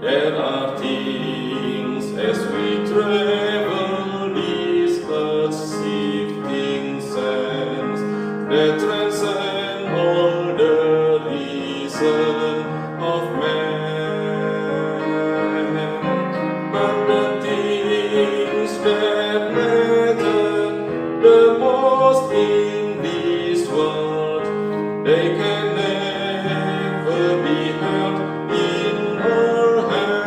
There are things as we travel these earth's shifting sands that transcend all the reason of man. But the things that matter the most in this world, they can never be held in our hand.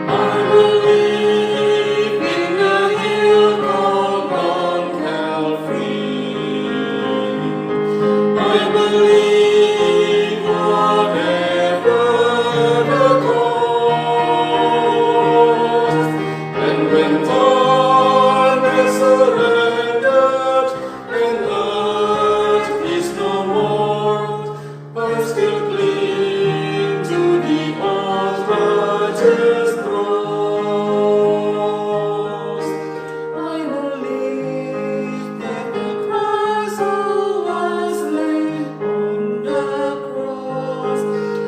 I believe in the hill called Mount Calvary. I believe whatever the cost, and when torn and surrendered and earth is no more, I still cling to the old righteous cross. I believe that the Christ who was slain on the cross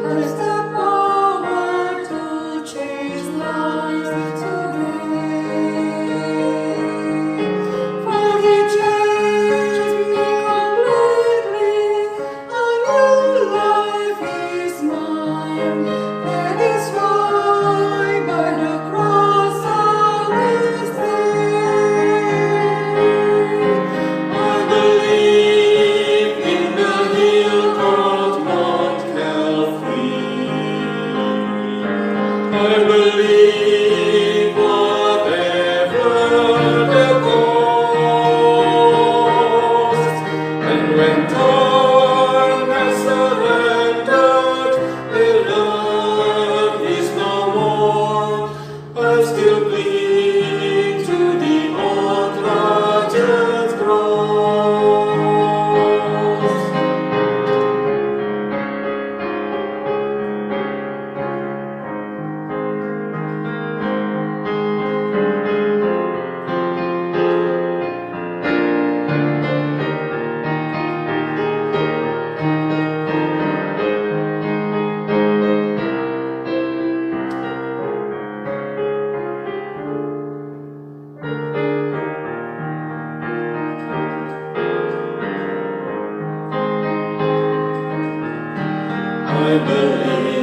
has the power to change lives today. For He changed me completely, a new life is mine. That is why by the cross I will stay. I believe in the hill called Mount Calvary. I believe whatever the cost, and when torn and surrendered, the love is no more, I still cling to the old righteous cross. I believe